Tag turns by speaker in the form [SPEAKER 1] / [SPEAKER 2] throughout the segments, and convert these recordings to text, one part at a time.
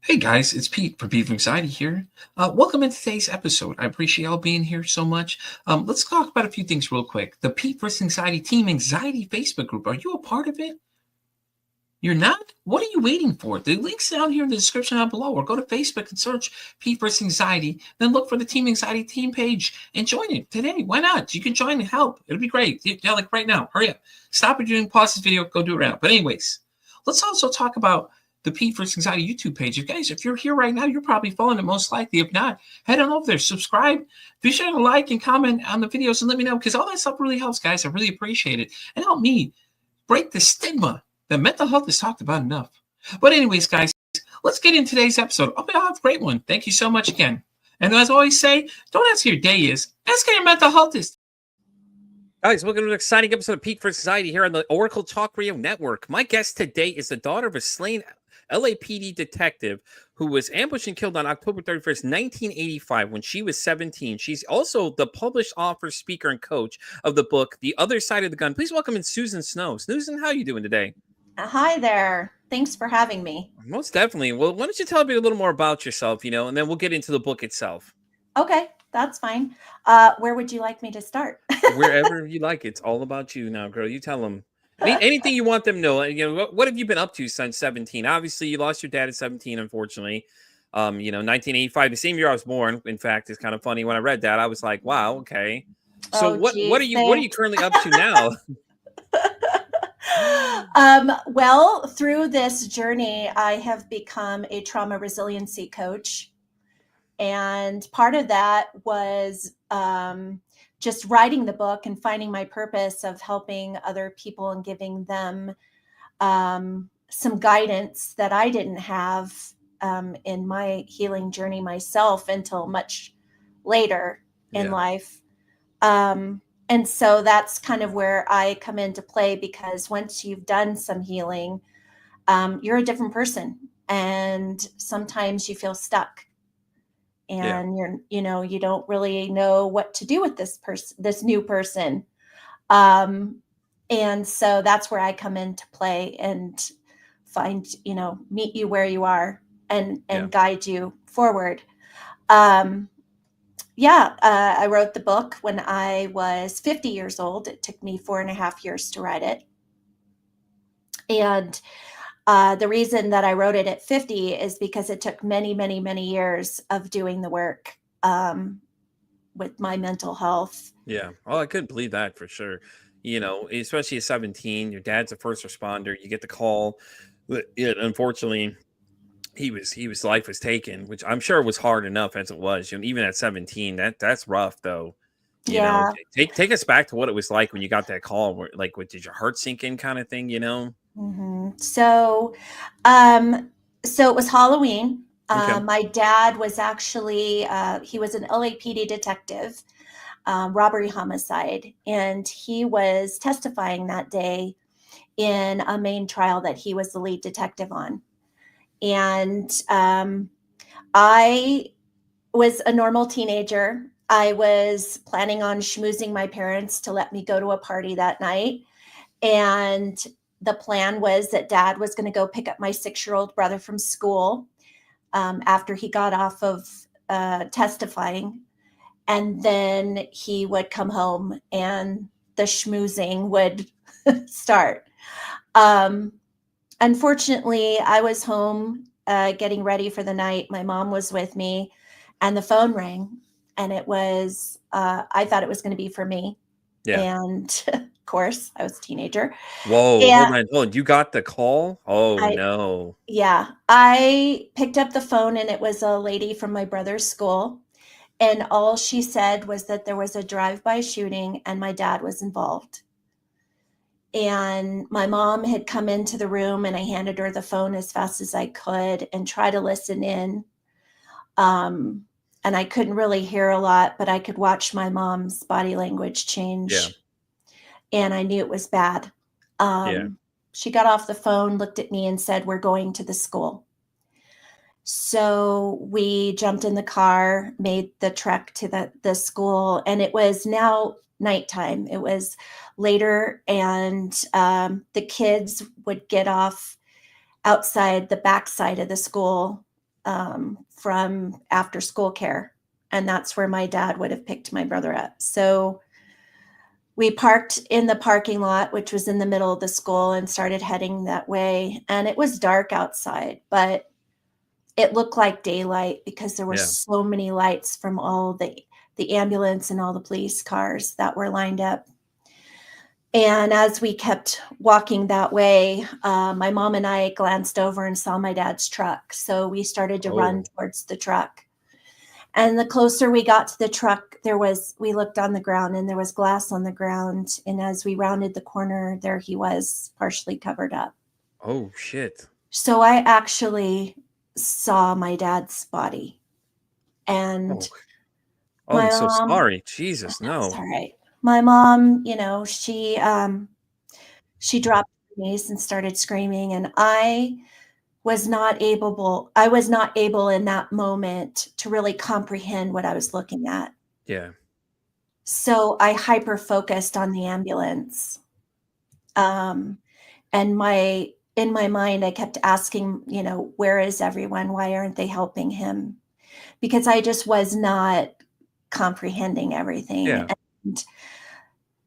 [SPEAKER 1] Hey guys, it's Pete from Pete from Anxiety here. Welcome in today's episode. I appreciate y'all being here so much. Let's talk about a few things real quick. The Pete vs. Anxiety Team Anxiety Facebook group. Are you a part of it? You're not? What are you waiting for? The link's down here in the description down below, or go to Facebook and search Pete vs. Anxiety. Then look for the Team Anxiety Team page and join it today. Why not? You can join and help. It'll be great. Yeah, like right now. Hurry up. Stop what you're doing. Pause this video. Go do it right now. But anyways, let's also talk about the Pete vs. Anxiety YouTube page. If you're here right now, you're probably following it most likely. If not, head on over there, subscribe, be sure to like and comment on the videos and let me know, because all that stuff really helps, guys. I really appreciate it. And help me break the stigma that mental health is talked about enough. But anyways, guys, let's get in today's episode. I'll have a great one. Thank you so much again. And as I always say, don't ask how your day is. Ask how your mental health is.
[SPEAKER 2] Guys, welcome to an exciting episode of Pete for Society here on the Oracle Talk Radio Network. My guest today is the daughter of a slain LAPD detective who was ambushed and killed on October 31st, 1985 when she was 17. She's also the published author, speaker, and coach of the book, The Other Side of the Gun. Please welcome in Susan Snow. Susan, how are you doing today?
[SPEAKER 3] Hi there. Thanks for having me.
[SPEAKER 2] Most definitely. Well, why don't you tell me a little more about yourself, and then we'll get into the book itself.
[SPEAKER 3] Okay, that's fine. Where would you like me to start?
[SPEAKER 2] Wherever you like. It's all about you now, girl. You tell them. Anything you want them to know. What have you been up to since 17? Obviously, you lost your dad at 17, unfortunately. 1985, the same year I was born. In fact, it's kind of funny. When I read that, I was like, wow, okay. So what are you currently up to now?
[SPEAKER 3] Well, through this journey, I have become a trauma resiliency coach. And part of that was just writing the book and finding my purpose of helping other people and giving them some guidance that I didn't have in my healing journey myself until much later in life. And so that's kind of where I come into play, because once you've done some healing, you're a different person. And sometimes you feel stuck. And you don't really know what to do with this new person. And so that's where I come into play and find, meet you where you are and guide you forward. I wrote the book when I was 50 years old. It took me 4.5 years to write it. And the reason that I wrote it at 50 is because it took many, many, many years of doing the work with my mental health.
[SPEAKER 2] Yeah. Oh, I couldn't believe that for sure. Especially at 17, your dad's a first responder. You get the call. Unfortunately, his life was taken, which I'm sure was hard enough as it was. Even at 17, that's rough though. Take us back to what it was like when you got that call. Did your heart sink in, kind of thing?
[SPEAKER 3] Mm-hmm. So it was Halloween.
[SPEAKER 2] Okay.
[SPEAKER 3] My dad was actually, he was an LAPD detective, robbery homicide, and he was testifying that day in a main trial that he was the lead detective on. And I was a normal teenager. I was planning on schmoozing my parents to let me go to a party that night. And the plan was that Dad was going to go pick up my 6-year-old brother from school after he got off of testifying. And then he would come home and the schmoozing would start. Unfortunately, I was home getting ready for the night. My mom was with me and the phone rang, and it was, I thought it was going to be for me.
[SPEAKER 2] Yeah.
[SPEAKER 3] And of course, I was a teenager.
[SPEAKER 2] Whoa, hold on. You got the call? Oh, no.
[SPEAKER 3] Yeah. I picked up the phone, and it was a lady from my brother's school. And all she said was that there was a drive-by shooting and my dad was involved. And my mom had come into the room, and I handed her the phone as fast as I could and tried to listen in. And I couldn't really hear a lot, but I could watch my mom's body language change.
[SPEAKER 2] Yeah.
[SPEAKER 3] And I knew it was bad. She got off the phone, looked at me, and said, "We're going to the school." So we jumped in the car, made the trek to the school, and it was now nighttime. It was later, and the kids would get off outside the backside of the school from after school care. And that's where my dad would have picked my brother up. So we parked in the parking lot, which was in the middle of the school, and started heading that way. And it was dark outside, but it looked like daylight because there were
[SPEAKER 2] Yeah.
[SPEAKER 3] so many lights from all the ambulance and all the police cars that were lined up. And as we kept walking that way, my mom and I glanced over and saw my dad's truck. So we started to run
[SPEAKER 2] Oh.
[SPEAKER 3] towards the truck. And the closer we got to the truck, we looked on the ground and there was glass on the ground. And as we rounded the corner, there he was, partially covered up.
[SPEAKER 2] Oh, shit.
[SPEAKER 3] So I actually saw my dad's body. And
[SPEAKER 2] Oh, I'm
[SPEAKER 3] my
[SPEAKER 2] so
[SPEAKER 3] mom,
[SPEAKER 2] sorry. Jesus,
[SPEAKER 3] that's
[SPEAKER 2] no.
[SPEAKER 3] all right. My mom, she dropped her knees and started screaming, and I was not able in that moment to really comprehend what I was looking at.
[SPEAKER 2] Yeah.
[SPEAKER 3] So I hyper focused on the ambulance. Um, and in my mind, I kept asking, where is everyone? Why aren't they helping him? Because I just was not comprehending everything.
[SPEAKER 2] Yeah.
[SPEAKER 3] And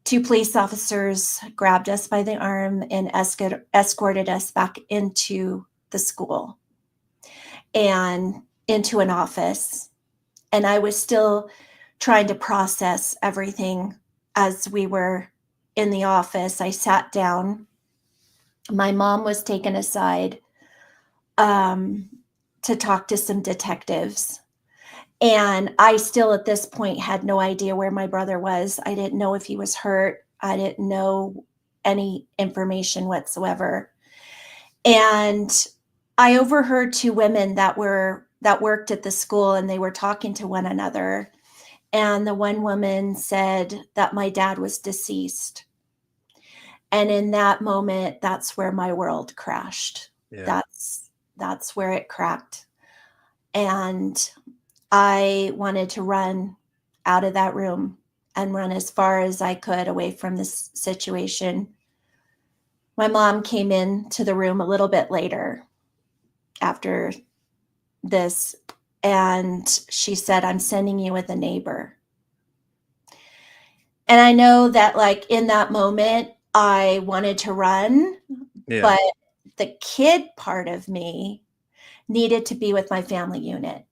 [SPEAKER 3] two police officers grabbed us by the arm and escorted us back into the school and into an office. And I was still trying to process everything as we were in the office. I sat down. My mom was taken aside to talk to some detectives. And I still, at this point, had no idea where my brother was. I didn't know if he was hurt. I didn't know any information whatsoever. And I overheard two women that worked at the school, and they were talking to one another. And the one woman said that my dad was deceased. And in that moment, that's where my world crashed.
[SPEAKER 2] Yeah.
[SPEAKER 3] That's where it cracked. And I wanted to run out of that room and run as far as I could away from this situation. My mom came into the room a little bit later after this, and she said, "I'm sending you with a neighbor." And I know that, like, in that moment, I wanted to run,
[SPEAKER 2] Yeah.
[SPEAKER 3] but the kid part of me needed to be with my family unit.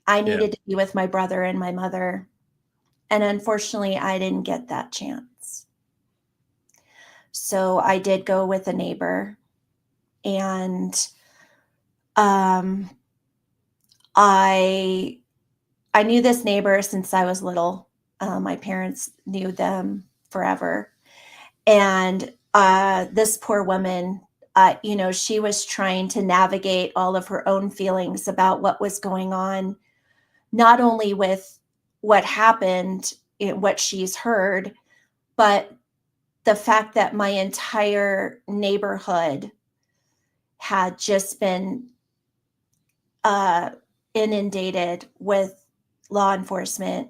[SPEAKER 3] I needed to be with my brother and my mother. And unfortunately, I didn't get that chance. So I did go with a neighbor. And I knew this neighbor since I was little. My parents knew them forever. And this poor woman, she was trying to navigate all of her own feelings about what was going on, not only with what happened, what she's heard, but the fact that my entire neighborhood had just been inundated with law enforcement,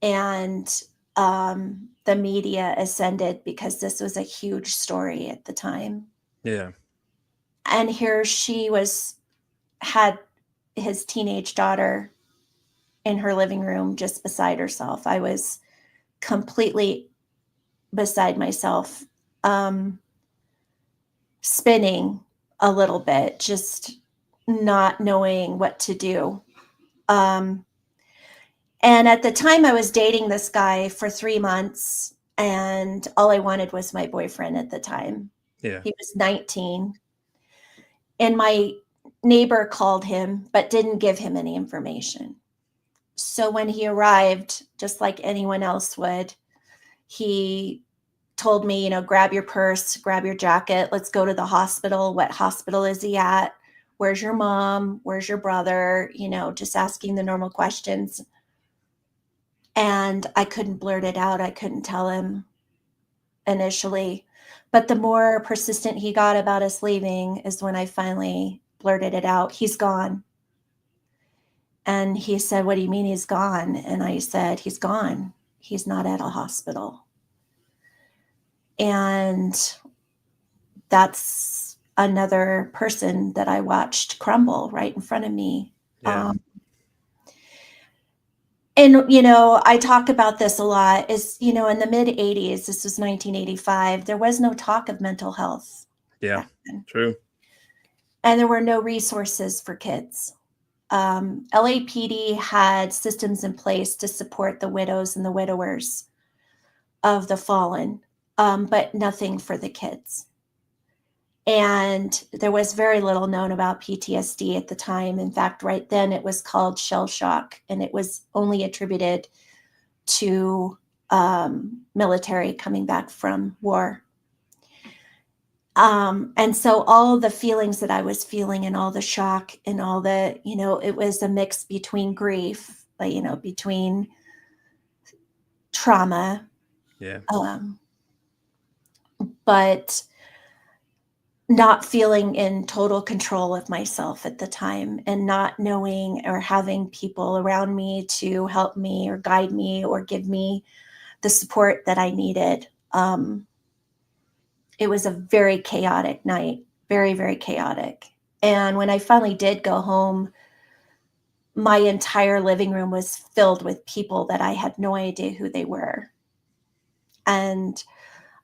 [SPEAKER 3] and the media ascended because this was a huge story at the time.
[SPEAKER 2] Yeah.
[SPEAKER 3] And here she had his teenage daughter in her living room just beside herself. I was completely beside myself, spinning a little bit, just not knowing what to do. And at the time, I was dating this guy for 3 months, and all I wanted was my boyfriend at the time.
[SPEAKER 2] Yeah.
[SPEAKER 3] He was 19. And my neighbor called him, but didn't give him any information. So when he arrived, just like anyone else would, he told me, grab your purse, grab your jacket, let's go to the hospital. What hospital is he at? Where's your mom? Where's your brother? Just asking the normal questions. And I couldn't blurt it out. I couldn't tell him initially. But the more persistent he got about us leaving is when I finally blurted it out. He's gone. And he said, "What do you mean he's gone?" And I said, "He's gone. He's not at a hospital." And that's another person that I watched crumble right in front of me.
[SPEAKER 2] Yeah.
[SPEAKER 3] And, you know, I talk about this a lot is, you know, in the mid 80s, this was 1985, there was no talk of mental health
[SPEAKER 2] Yeah.
[SPEAKER 3] back then,
[SPEAKER 2] True.
[SPEAKER 3] and there were no resources for kids. LAPD had systems in place to support the widows and the widowers of the fallen, but nothing for the kids. And there was very little known about PTSD at the time. In fact, right then it was called shell shock, and it was only attributed to military coming back from war. And so all the feelings that I was feeling and all the shock and all the, you know, it was a mix between grief, like, you know, between trauma,
[SPEAKER 2] Yeah.
[SPEAKER 3] but not feeling in total control of myself at the time and not knowing or having people around me to help me or guide me or give me the support that I needed. It was a very chaotic night, very, very chaotic. And when I finally did go home, my entire living room was filled with people that I had no idea who they were. And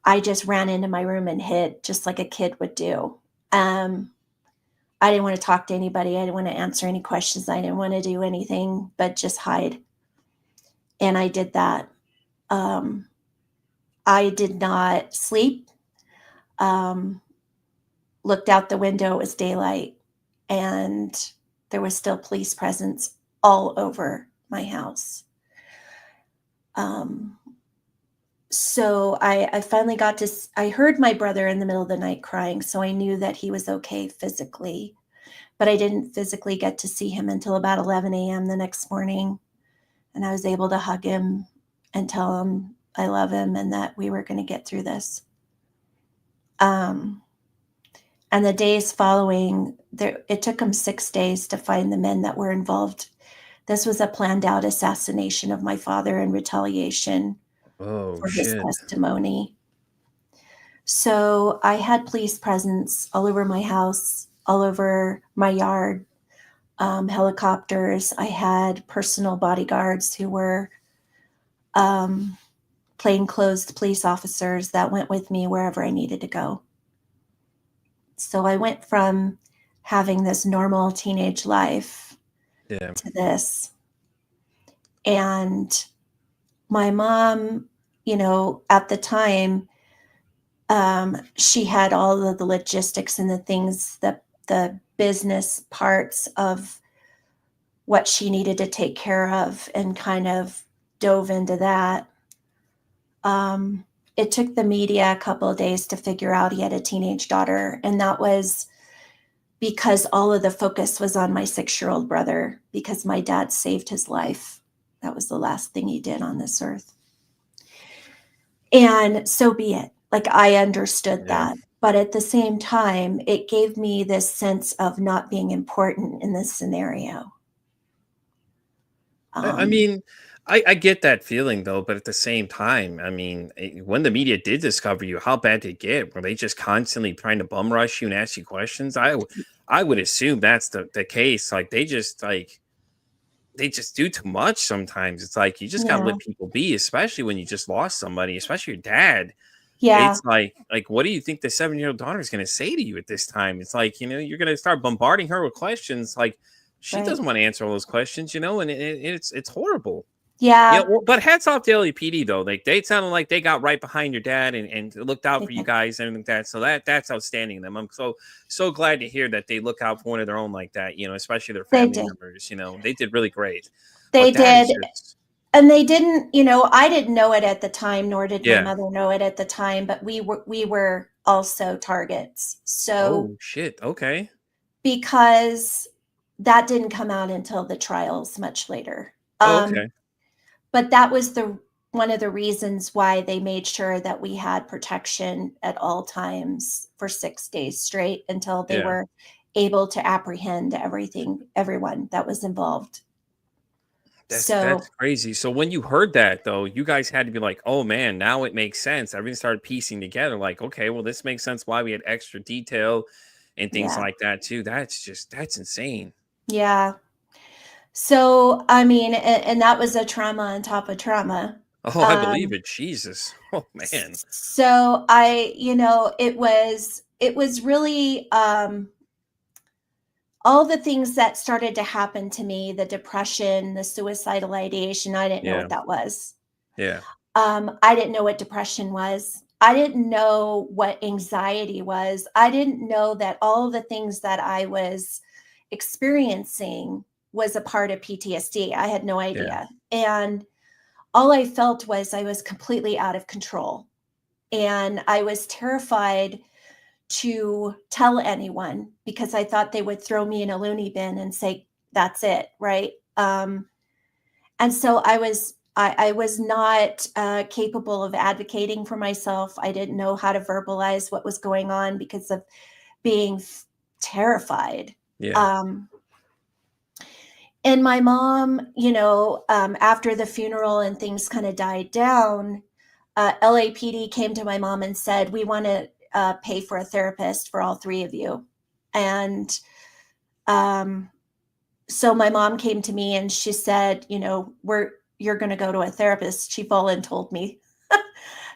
[SPEAKER 3] I just ran into my room and hid just like a kid would do. I didn't want to talk to anybody. I didn't want to answer any questions. I didn't want to do anything but just hide. And I did that. I did not sleep. Looked out the window, it was daylight, and there was still police presence all over my house. So I finally got to, I heard my brother in the middle of the night crying, so I knew that he was okay physically, but I didn't physically get to see him until about 11 a.m. the next morning. And I was able to hug him and tell him I love him and that we were going to get through this. And the days following, it took him 6 days to find the men that were involved. This was a planned out assassination of my father in retaliation
[SPEAKER 2] Oh
[SPEAKER 3] for his
[SPEAKER 2] shit.
[SPEAKER 3] testimony. So I had police presence all over my house, all over my yard, helicopters. I had personal bodyguards who were plainclothes police officers that went with me wherever I needed to go. So I went from having this normal teenage life
[SPEAKER 2] Yeah.
[SPEAKER 3] to this. And my mom, you know, at the time, she had all of the logistics and the things, the business parts of what she needed to take care of and kind of dove into that. It took the media a couple of days to figure out he had a teenage daughter. And that was because all of the focus was on my 6-year-old brother because my dad saved his life. That was the last thing he did on this earth. And so be it. Like I understood that. But at the same time, it gave me this sense of not being important in this scenario.
[SPEAKER 2] I mean, I get that feeling though, but at the same time, I mean, when the media did discover you, how bad did it get? Were they just constantly trying to bum rush you and ask you questions? I would assume that's the case. Like they just do too much sometimes. It's like you just gotta
[SPEAKER 3] Yeah.
[SPEAKER 2] let people be, especially when you just lost somebody, especially your dad.
[SPEAKER 3] Yeah.
[SPEAKER 2] It's like what do you think the 7-year-old daughter is gonna say to you at this time? It's like, you're gonna start bombarding her with questions. Like she
[SPEAKER 3] Right.
[SPEAKER 2] doesn't want to answer all those questions, and it's horrible. Yeah,
[SPEAKER 3] Yeah.
[SPEAKER 2] well, but hats off to LAPD though. Like they sounded like they got right behind your dad and looked out
[SPEAKER 3] They
[SPEAKER 2] for you
[SPEAKER 3] did.
[SPEAKER 2] guys and everything like that. So that's outstanding of them. I'm so glad to hear that they look out for one of their own like that, especially their
[SPEAKER 3] They
[SPEAKER 2] family
[SPEAKER 3] did.
[SPEAKER 2] members. They did really great.
[SPEAKER 3] They
[SPEAKER 2] But that is
[SPEAKER 3] did.
[SPEAKER 2] just
[SPEAKER 3] And they didn't, you know, I didn't know it at the time, nor did my
[SPEAKER 2] yeah.
[SPEAKER 3] mother know it at the time, but we were also targets. So
[SPEAKER 2] Oh shit. Okay.
[SPEAKER 3] because that didn't come out until the trials much later.
[SPEAKER 2] Oh, okay.
[SPEAKER 3] But that was the one of the reasons why they made sure that we had protection at all times for 6 days straight until they
[SPEAKER 2] Yeah.
[SPEAKER 3] were able to apprehend everyone that was involved.
[SPEAKER 2] That's
[SPEAKER 3] So,
[SPEAKER 2] crazy. So when you heard that though, you guys had to be like, "Oh man, now it makes sense." Everything started piecing together like, "Okay, well this makes sense why we had extra detail." and things
[SPEAKER 3] Yeah.
[SPEAKER 2] like that too. That's insane.
[SPEAKER 3] Yeah. So, I mean, and that was a trauma on top of trauma.
[SPEAKER 2] Oh, I believe
[SPEAKER 3] Um,
[SPEAKER 2] it. Jesus. Oh man.
[SPEAKER 3] so it was really all the things that started to happen to me, the depression, the suicidal ideation. I didn't know
[SPEAKER 2] Yeah.
[SPEAKER 3] what that was.
[SPEAKER 2] Yeah.
[SPEAKER 3] I didn't know what depression was. I didn't know what anxiety was. I didn't know that all the things that I was experiencing was a part of PTSD. I had no
[SPEAKER 2] Yeah.
[SPEAKER 3] idea. And all I felt was I was completely out of control. And I was terrified to tell anyone because I thought they would throw me in a loony bin and say, that's it. Right. And so I was not capable of advocating for myself. I didn't know how to verbalize what was going on because of being terrified.
[SPEAKER 2] Yeah.
[SPEAKER 3] Um, and my mom, after the funeral and things kind of died down, LAPD came to my mom and said, we want to pay for a therapist for all three of you. And um, so my mom came to me and she said, you're going to go to a therapist. She full and told me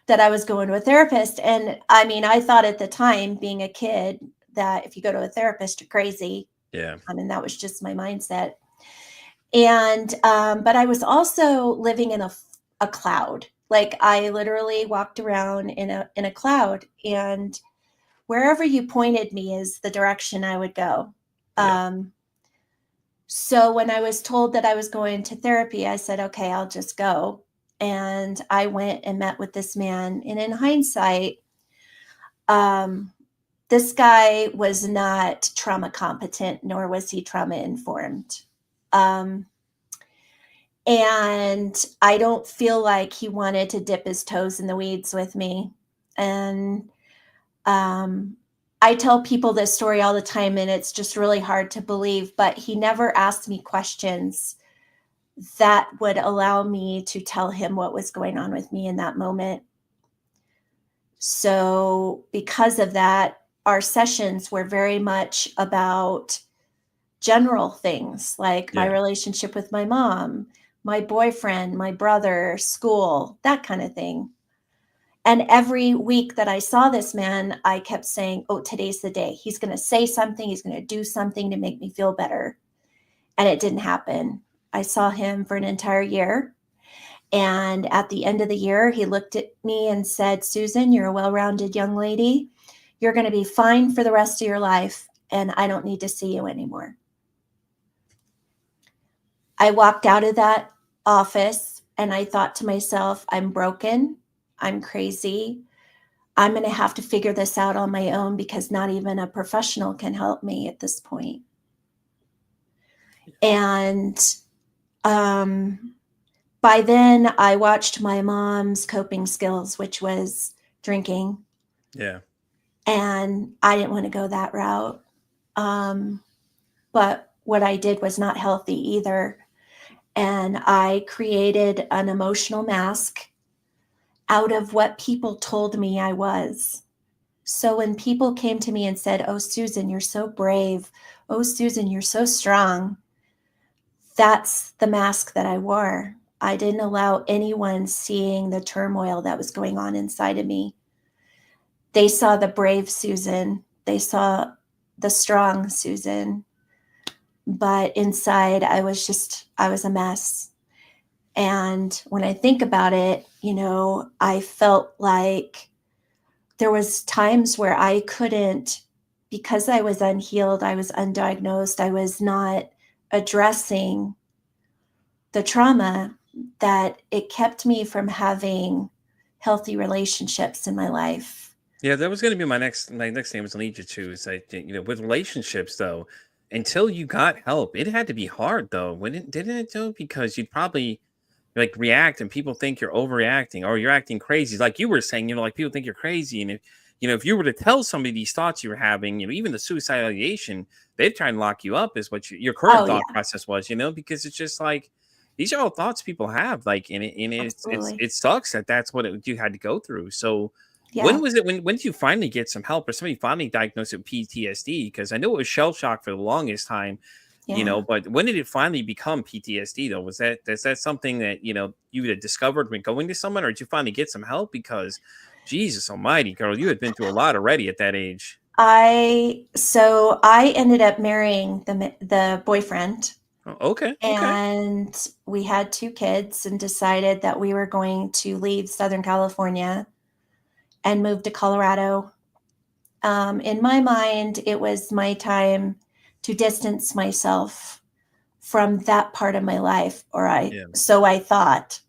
[SPEAKER 3] that I was going to a therapist. And I mean, I thought at the time, being a kid, that if you go to a therapist, you're crazy.
[SPEAKER 2] Yeah.
[SPEAKER 3] I mean, that was just my mindset. And, but I was also living in a cloud. Like I literally walked around in a cloud, and wherever you pointed me is the direction I would go.
[SPEAKER 2] Yeah.
[SPEAKER 3] So when I was told that I was going to therapy, I said, okay, I'll just go. And I went and met with this man. And in hindsight, this guy was not trauma competent, nor was he trauma informed. And I don't feel like he wanted to dip his toes in the weeds with me. And I tell people this story all the time, and it's just really hard to believe, but he never asked me questions that would allow me to tell him what was going on with me in that moment. So, because of that, our sessions were very much about general things like my
[SPEAKER 2] Yeah.
[SPEAKER 3] relationship with my mom, my boyfriend, my brother, school, that kind of thing. And every week that I saw this man, I kept saying, oh, today's the day. He's going to say something. He's going to do something to make me feel better. And it didn't happen. I saw him for an entire year. And at the end of the year, he looked at me and said, Susan, you're a well-rounded young lady. You're going to be fine for the rest of your life. And I don't need to see you anymore. I walked out of that office and I thought to myself, I'm broken. I'm crazy. I'm going to have to figure this out on my own because not even a professional can help me at this point. And by then, I watched my mom's coping skills, which was drinking.
[SPEAKER 2] Yeah.
[SPEAKER 3] And I didn't want to go that route. But what I did was not healthy either. And I created an emotional mask out of what people told me I was. So when people came to me and said, oh, Susan, you're so brave. Oh, Susan, you're so strong. That's the mask that I wore. I didn't allow anyone seeing the turmoil that was going on inside of me. They saw the brave Susan. They saw the strong Susan. But inside, I was a mess. And when I think about it, I felt like there was times where I couldn't, because I was unhealed, I was undiagnosed, I was not addressing the trauma, that it kept me from having healthy relationships in my life.
[SPEAKER 2] Yeah, that was going to be my next thing I was going to lead you to is with relationships though, until you got help, it had to be hard though. Didn't it though? Because you'd probably like react and people think you're overreacting or you're acting crazy. Like you were saying, like people think you're crazy. And if you were to tell somebody these thoughts you were having, even the suicidal ideation, they'd try and lock you up is what your current
[SPEAKER 3] Oh,
[SPEAKER 2] thought
[SPEAKER 3] yeah,
[SPEAKER 2] process was, because it's just like, these are all thoughts people have like, and it
[SPEAKER 3] absolutely.
[SPEAKER 2] sucks that that's what you had to go through. So,
[SPEAKER 3] Yeah.
[SPEAKER 2] When was it? When did you finally get some help, or somebody finally diagnosed with PTSD? Because I know it was shell shock for the longest time,
[SPEAKER 3] Yeah.
[SPEAKER 2] but when did it finally become PTSD though? Is that something that you had discovered when going to someone, or did you finally get some help? Because Jesus Almighty, girl, you had been through a lot already at that age.
[SPEAKER 3] I ended up marrying the boyfriend,
[SPEAKER 2] Oh, okay, okay,
[SPEAKER 3] and we had 2 kids and decided that we were going to leave Southern California and move to Colorado. In my mind, it was my time to distance myself from that part of my life,
[SPEAKER 2] yeah,
[SPEAKER 3] so I thought,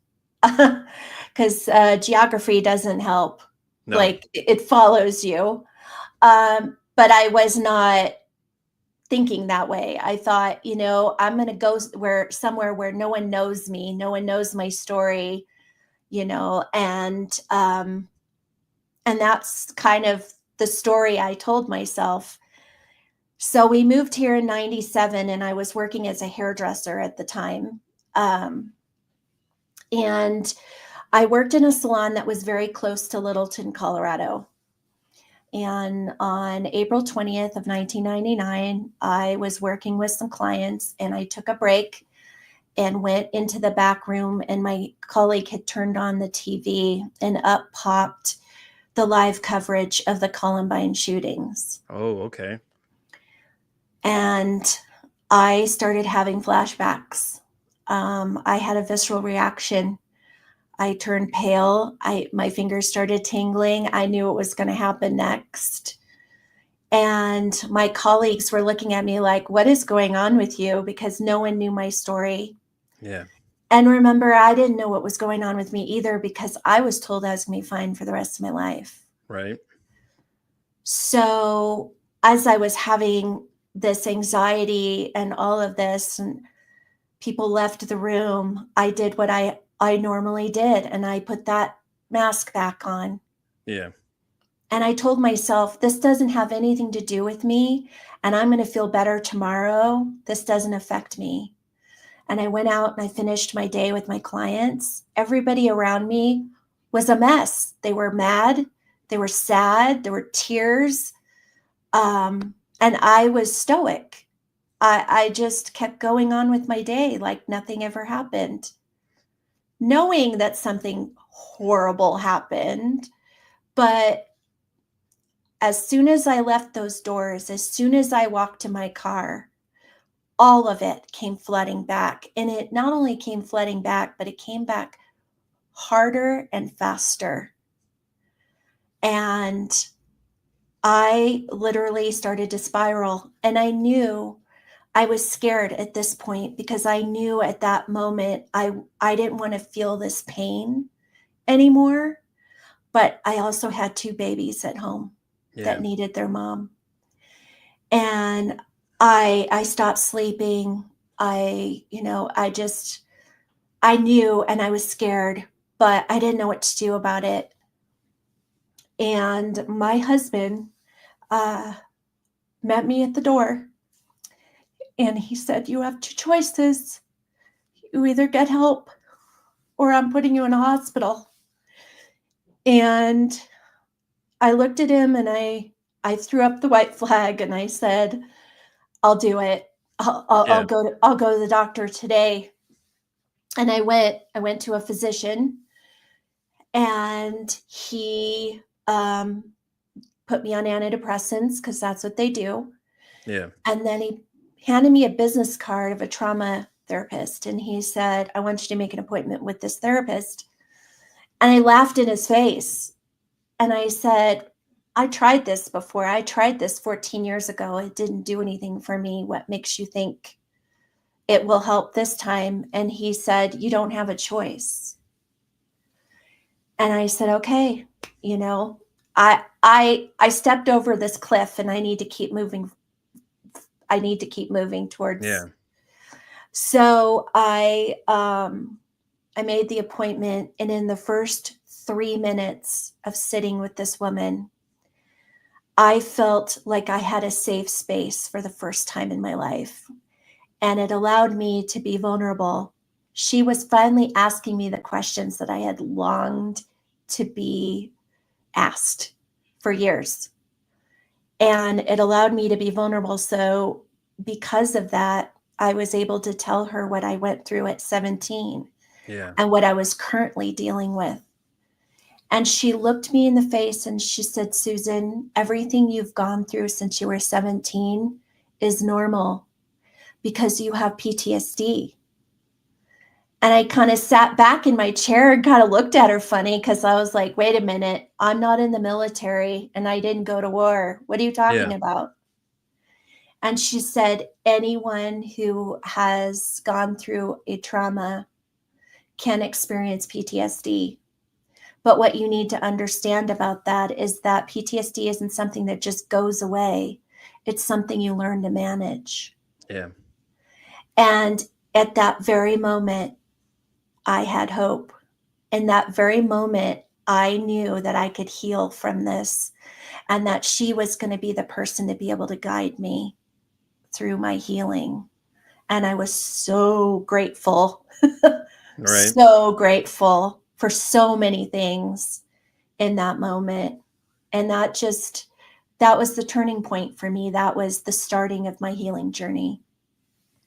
[SPEAKER 3] because geography doesn't help.
[SPEAKER 2] no,
[SPEAKER 3] Like it follows you. But I was not thinking that way. I thought, I'm going to go somewhere where no one knows me, no one knows my story, and that's kind of the story I told myself. So we moved here in 97, and I was working as a hairdresser at the time. Um, and I worked in a salon that was very close to Littleton, Colorado. And on April 20th of 1999, I was working with some clients, and I took a break and went into the back room, and my colleague had turned on the TV, and up popped the live coverage of the Columbine shootings.
[SPEAKER 2] oh, okay,
[SPEAKER 3] And I started having flashbacks. I had a visceral reaction. I turned pale. My fingers started tingling. I knew what was going to happen next. And my colleagues were looking at me like, what is going on with you? Because no one knew my story.
[SPEAKER 2] yeah,
[SPEAKER 3] And remember, I didn't know what was going on with me either, because I was told I was going to be fine for the rest of my life.
[SPEAKER 2] right,
[SPEAKER 3] So as I was having this anxiety and all of this, and people left the room, I did what I normally did, and I put that mask back on.
[SPEAKER 2] yeah,
[SPEAKER 3] And I told myself, this doesn't have anything to do with me, and I'm going to feel better tomorrow. This doesn't affect me. And I went out and I finished my day with my clients. Everybody around me was a mess. They were mad. They were sad. There were tears. And I was stoic. I just kept going on with my day like nothing ever happened, knowing that something horrible happened. But as soon as I left those doors, as soon as I walked to my car, all of it came flooding back. And it not only came flooding back, but it came back harder and faster. And I literally started to spiral. And I knew I was scared at this point, because I knew at that moment I didn't want to feel this pain anymore. But I also had 2 babies at home that
[SPEAKER 2] yeah,
[SPEAKER 3] needed their mom. And I stopped sleeping. I knew, and I was scared, but I didn't know what to do about it. And my husband uh, met me at the door, and he said, you have 2 choices. You either get help, or I'm putting you in a hospital. And I looked at him, and I threw up the white flag, and I said, I'll do it.
[SPEAKER 2] yeah,
[SPEAKER 3] I'll go to the doctor today. And I went to a physician, and he put me on antidepressants, because that's what they do.
[SPEAKER 2] yeah,
[SPEAKER 3] And then he handed me a business card of a trauma therapist, and he said, I want you to make an appointment with this therapist. And I laughed in his face, and I said, I tried this before. I tried this 14 years ago. It didn't do anything for me. What makes you think it will help this time? And he said, you don't have a choice. And I said, okay, I stepped over this cliff, and I need to keep moving. I need to keep moving
[SPEAKER 2] yeah,
[SPEAKER 3] towards. So I made the appointment, and in the first 3 minutes of sitting with this woman, I felt like I had a safe space for the first time in my life, and it allowed me to be vulnerable. She was finally asking me the questions that I had longed to be asked for years. And it allowed me to be vulnerable. So because of that, I was able to tell her what I went through at 17
[SPEAKER 2] Yeah.
[SPEAKER 3] and what I was currently dealing with. And she looked me in the face and she said, Susan, everything you've gone through since you were 17 is normal because you have PTSD. And I kind of sat back in my chair and kind of looked at her funny because I was like, wait a minute, I'm not in the military and I didn't go to war. What are you talking
[SPEAKER 2] Yeah.
[SPEAKER 3] about? And she said, anyone who has gone through a trauma can experience PTSD. But what you need to understand about that is that PTSD isn't something that just goes away. It's something you learn to manage.
[SPEAKER 2] Yeah.
[SPEAKER 3] And at that very moment, I had hope. In that very moment, I knew that I could heal from this and that she was going to be the person to be able to guide me through my healing. And I was so grateful,
[SPEAKER 2] Right.
[SPEAKER 3] so grateful for so many things in that moment. And that was the turning point for me. That was the starting of my healing journey.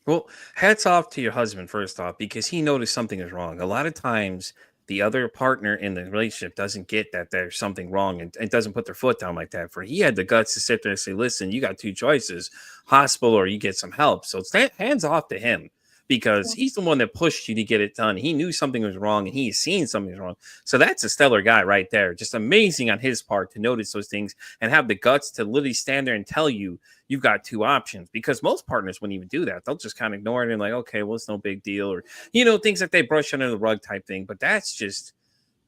[SPEAKER 2] Well, hats off to your husband, first off, because he noticed something is wrong. A lot of times, the other partner in the relationship doesn't get that there's something wrong and doesn't put their foot down like that. For he had the guts to sit there and say, listen, you got two choices, hospital or you get some help. So hands off to him because he's the one that pushed you to get it done. He knew something was wrong and he's seen something was wrong. So that's a stellar guy right there. Just amazing on his part to notice those things and have the guts to literally stand there and tell you you've got two options, because most partners wouldn't even do that. They'll just kind of ignore it and like, okay, well, it's no big deal, or things that they brush under the rug type thing. But that's just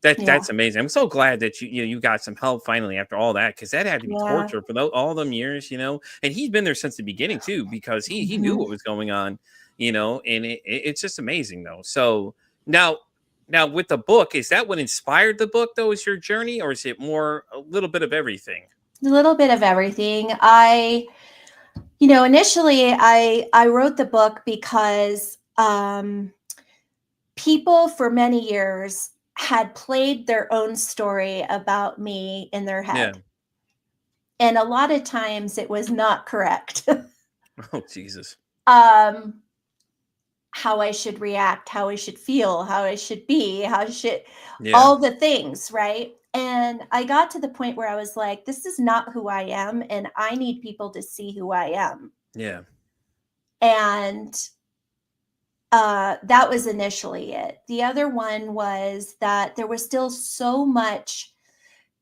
[SPEAKER 3] Yeah.
[SPEAKER 2] that's amazing. I'm so glad that you got some help finally after all that, because that had to be
[SPEAKER 3] Yeah.
[SPEAKER 2] torture for all them years, And he's been there since the beginning too, because he knew
[SPEAKER 3] Mhm.
[SPEAKER 2] what was going on, And it's just amazing though. So now with the book, is that what inspired the book though? Is your journey, or is it more a little bit of everything?
[SPEAKER 3] A little bit of everything. Initially I wrote the book because people for many years had played their own story about me in their
[SPEAKER 2] Yeah.
[SPEAKER 3] head. And a lot of times it was not correct.
[SPEAKER 2] Oh Jesus.
[SPEAKER 3] um, how I should react, how I should feel, how I should be,
[SPEAKER 2] Yeah.
[SPEAKER 3] all the things, right? And I got to the point where I was like, this is not who I am, and I need people to see who I am.
[SPEAKER 2] Yeah.
[SPEAKER 3] And that was initially it. The other one was that there was still so much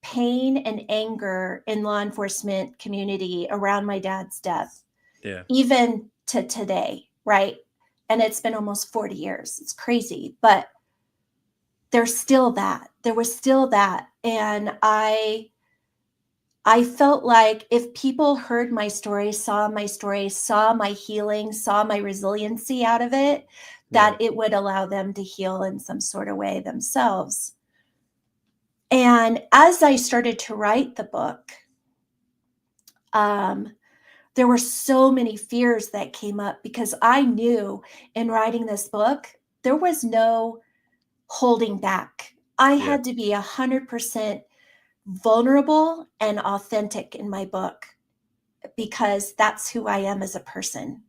[SPEAKER 3] pain and anger in law enforcement community around my dad's death,
[SPEAKER 2] Yeah.
[SPEAKER 3] even to today, right? And it's been almost 40 years. It's crazy, but there's still that. There was still that. And I felt like if people heard my story, saw my healing, saw my resiliency out of it,
[SPEAKER 2] Yeah.
[SPEAKER 3] that it would allow them to heal in some sort of way themselves. And as I started to write the book, there were so many fears that came up because I knew in writing this book, there was no holding back. I
[SPEAKER 2] Yeah.
[SPEAKER 3] had to be 100% vulnerable and authentic in my book because that's who I am as a person.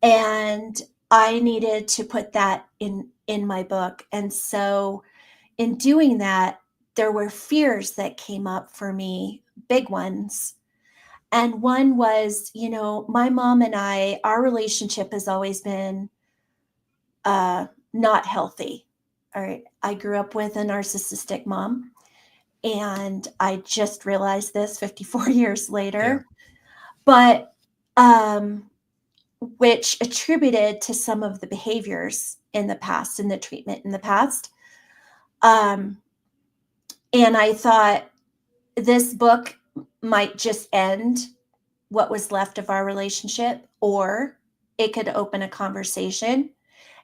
[SPEAKER 3] And I needed to put that in my book. And so in doing that, there were fears that came up for me, big ones. And one was, my mom and our relationship has always been not healthy. All right. I grew up with a narcissistic mom, and I just realized this 54 years
[SPEAKER 2] Yeah.
[SPEAKER 3] later, but which attributed to some of the behaviors in the past and the treatment in the past. Um, and I thought this book might just end what was left of our relationship, or it could open a conversation.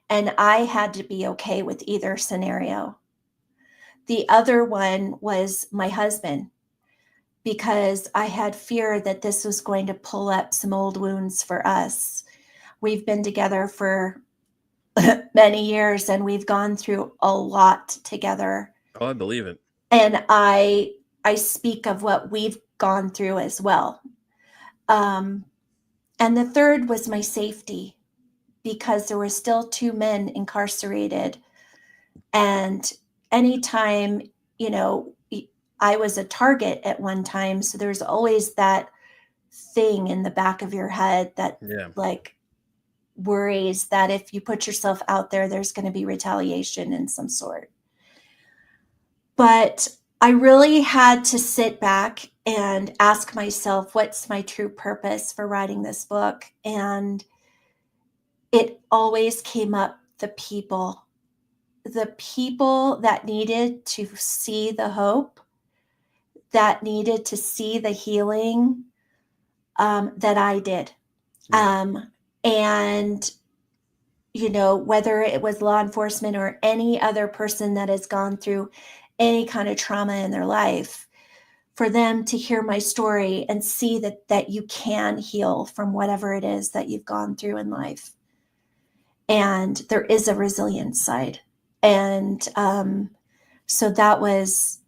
[SPEAKER 3] And I had to be okay with either scenario. The other one was my husband, because I had fear that this was going to pull up some old wounds for us. We've been together for many years and we've gone through a lot together.
[SPEAKER 2] Oh, I believe it.
[SPEAKER 3] And I speak of what we've gone through as well. And the third was my safety, because there were still 2 men incarcerated. And anytime, you know, I was a target at one time. So there's always that thing in the back of your head that like worries that if you put yourself out there, there's going to be retaliation in some sort. But I really had to sit back and ask myself, what's my true purpose for writing this book? And it always came up, the people that needed to see the hope, that needed to see the healing that I did. And, you know, whether it was law enforcement or any other person that has gone through any kind of trauma in their life, for them to hear my story and see that you can heal from whatever it is that you've gone through in life. And there is a resilient side. And so that's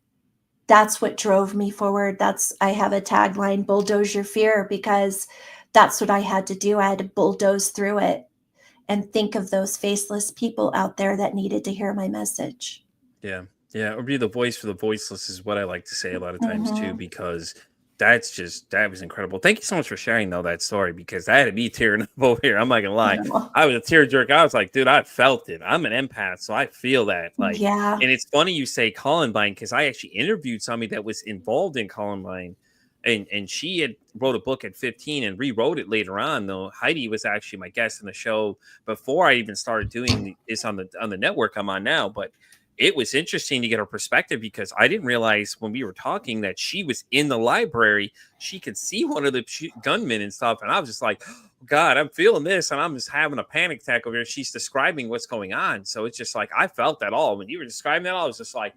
[SPEAKER 3] what drove me forward. I have a tagline, bulldoze your fear, because that's what I had to do. I had to bulldoze through it and think of those faceless people out there that needed to hear my message.
[SPEAKER 2] Yeah. Yeah. Or be the voice for the voiceless is what I like to say a lot of times too, because that was incredible. Thank you so much for sharing though that story, because that had me tearing up over here. I'm not gonna lie. I was a tearjerker. I was like, dude, I felt it. I'm an empath, so I feel that. Like,
[SPEAKER 3] yeah.
[SPEAKER 2] And it's funny you say Columbine, because I actually interviewed somebody that was involved in Columbine, and she had wrote a book at 15 and rewrote it later on. Though Heidi was actually my guest in the show before I even started doing this on the network I'm on now, but it was interesting to get her perspective, because I didn't realize when we were talking that she was in the library. She could see one of the gunmen and stuff. And I was just like, oh, God, I'm feeling this. And I'm just having a panic attack over here. She's describing what's going on. So it's just like, I felt that all. When you were describing that all, I was just like,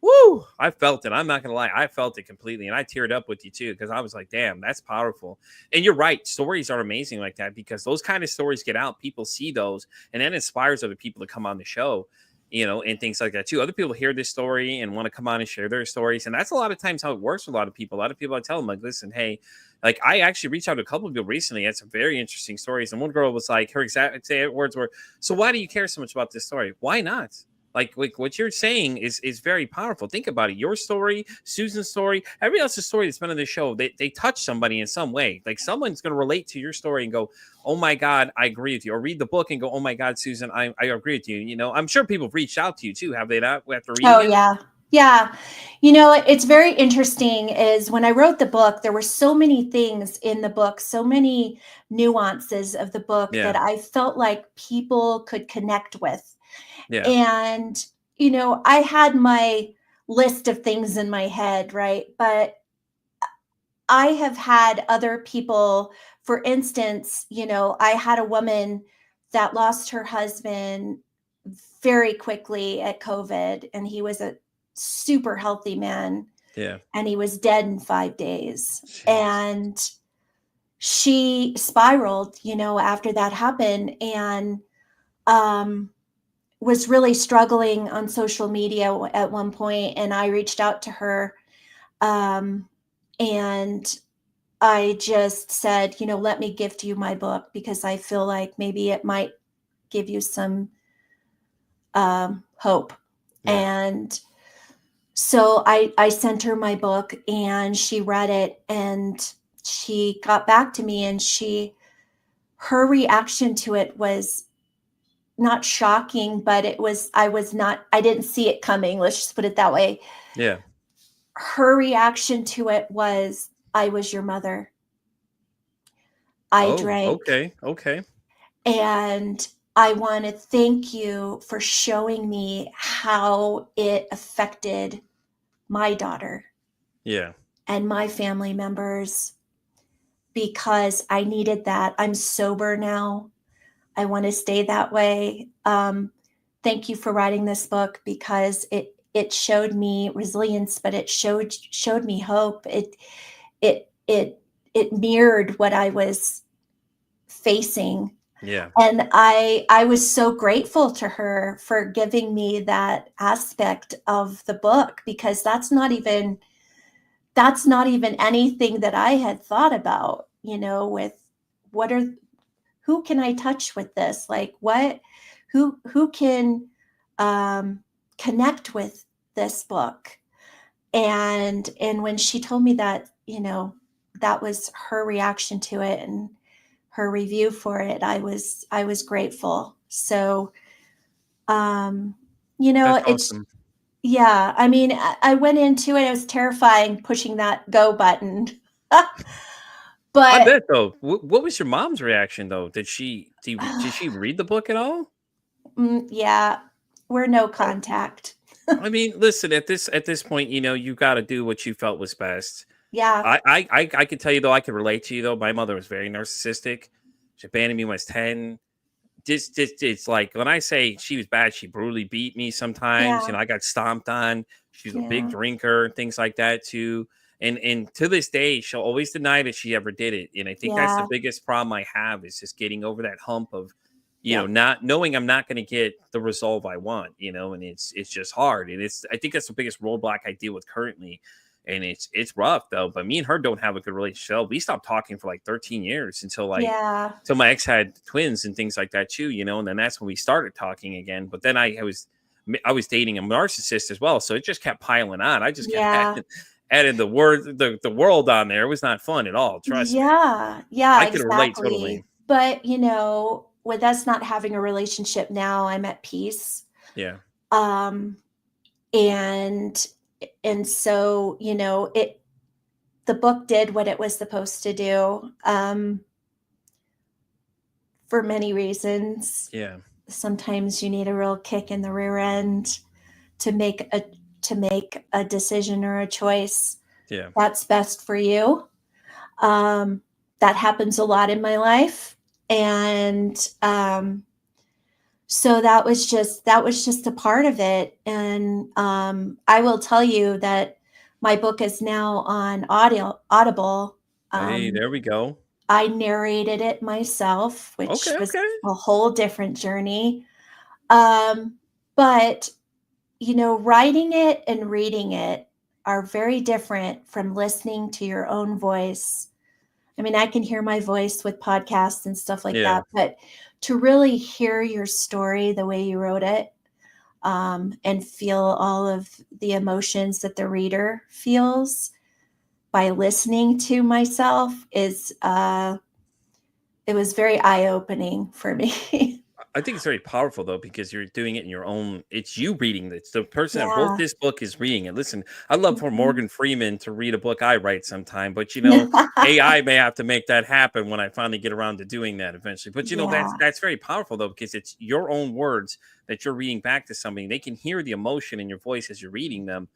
[SPEAKER 2] woo, I felt it. I'm not going to lie. I felt it completely. And I teared up with you too, because I was like, damn, that's powerful. And you're right. Stories are amazing like that, because those kind of stories get out. People see those, and that inspires other people to come on the show. You know, and things like that too. Other people hear this story and want to come on and share their stories. And that's a lot of times how it works with a lot of people. A lot of people, I tell them, like, listen, hey, like, I actually reached out to a couple of people recently, had some very interesting stories. And one girl was like, her exact words were, so why do you care so much about this story? Why not? Like what you're saying is very powerful. Think about it. Your story, Susan's story, everybody else's story that's been on the show, they touch somebody in some way. Like, someone's going to relate to your story and go, oh my God, I agree with you. Or read the book and go, oh my God, Susan, I agree with you. You know, I'm sure people have reached out to you too. Have they not after reading it?
[SPEAKER 3] Yeah. Yeah. You know, it's very interesting is when I wrote the book, there were so many things in the book, so many nuances of the book that I felt like people could connect with.
[SPEAKER 2] Yeah.
[SPEAKER 3] And, you know, I had my list of things in my head, right? But I have had other people, for instance, you know, I had a woman that lost her husband very quickly at COVID, and he was a super healthy man.
[SPEAKER 2] Yeah.
[SPEAKER 3] And he was dead in 5 days.
[SPEAKER 2] Jeez.
[SPEAKER 3] And she spiraled, you know, after that happened, and was really struggling on social media at one point. And I reached out to her, and I just said, you know, let me gift you my book, because I feel like maybe it might give you some hope.
[SPEAKER 2] Yeah.
[SPEAKER 3] And so I sent her my book, and she read it, and she got back to me, and her reaction to it was not shocking, but I didn't see it coming. Let's just put it that way.
[SPEAKER 2] Yeah.
[SPEAKER 3] Her reaction to it was, I was your mother. I drank.
[SPEAKER 2] Okay.
[SPEAKER 3] And I want to thank you for showing me how it affected my daughter.
[SPEAKER 2] Yeah.
[SPEAKER 3] And my family members, because I needed that. I'm sober now. I want to stay that way. Thank you for writing this book, because it showed me resilience, but it showed me hope. It mirrored what I was facing.
[SPEAKER 2] Yeah.
[SPEAKER 3] And I was so grateful to her for giving me that aspect of the book, because that's not even that's not even anything that I had thought about, with who can I touch with this? Like who can connect with this book? And when she told me that, that was her reaction to it and her review for it, I was grateful. So,
[SPEAKER 2] That's
[SPEAKER 3] it's,
[SPEAKER 2] awesome.
[SPEAKER 3] yeah, I mean, I went into it, it was terrifying pushing that go button.
[SPEAKER 2] I
[SPEAKER 3] But
[SPEAKER 2] bet though. What was your mom's reaction though? Did she read the book at all?
[SPEAKER 3] yeah, we're no
[SPEAKER 2] Oh,
[SPEAKER 3] contact.
[SPEAKER 2] I mean, listen, at this point, you got to do what you felt was best.
[SPEAKER 3] Yeah,
[SPEAKER 2] I could tell you though, I could relate to you though. My mother was very narcissistic. She abandoned me when I was 10. Just it's like when I say she was bad, she brutally beat me sometimes.
[SPEAKER 3] yeah,
[SPEAKER 2] I got stomped on. She was a big
[SPEAKER 3] yeah,
[SPEAKER 2] drinker and things like that too. And to this day, she'll always deny that she ever did it. And I think that's the
[SPEAKER 3] yeah,
[SPEAKER 2] biggest problem I have is just getting over that hump of,
[SPEAKER 3] yep,
[SPEAKER 2] not knowing I'm not going to get the result I want, and it's just hard. And I think that's the biggest roadblock I deal with currently. And it's rough though. But me and her don't have a good relationship. We stopped talking for like 13 years until
[SPEAKER 3] yeah,
[SPEAKER 2] my ex had twins and things like that too, and then that's when we started talking again. But then I was dating a narcissist as well, so it just kept piling on. I just kept
[SPEAKER 3] yeah,
[SPEAKER 2] adding the world on there. It was not fun at all. Trust me.
[SPEAKER 3] yeah, yeah,
[SPEAKER 2] I could relate totally.
[SPEAKER 3] exactly. But, with us not having a relationship now, I'm at peace.
[SPEAKER 2] Yeah.
[SPEAKER 3] Um, and so, the book did what it was supposed to do, for many reasons.
[SPEAKER 2] Yeah.
[SPEAKER 3] Sometimes you need a real kick in the rear end to make a decision or a choice
[SPEAKER 2] Yeah.
[SPEAKER 3] that's best for you. That happens a lot in my life, and so that was just a part of it. And I will tell you that my book is now on Audible.
[SPEAKER 2] Hey,
[SPEAKER 3] Um,
[SPEAKER 2] there we go.
[SPEAKER 3] I narrated it myself, which
[SPEAKER 2] Okay.
[SPEAKER 3] was
[SPEAKER 2] Okay.
[SPEAKER 3] a whole different journey. But writing it and reading it are very different from listening to your own voice. I mean, I can hear my voice with podcasts and stuff like
[SPEAKER 2] Yeah.
[SPEAKER 3] that, but to really hear your story the way you wrote it, and feel all of the emotions that the reader feels by listening to myself it was very eye opening for me.
[SPEAKER 2] I think it's very powerful though because you're doing it in your own. It's you reading this. The person that wrote
[SPEAKER 3] Yeah.
[SPEAKER 2] this book is reading it. Listen, I'd love for
[SPEAKER 3] Mhm.
[SPEAKER 2] Morgan Freeman to read a book I write sometime, but AI may have to make that happen when I finally get around to doing that eventually. But
[SPEAKER 3] Yeah.
[SPEAKER 2] that's very powerful though because it's your own words that you're reading back to somebody. They can hear the emotion in your voice as you're reading them.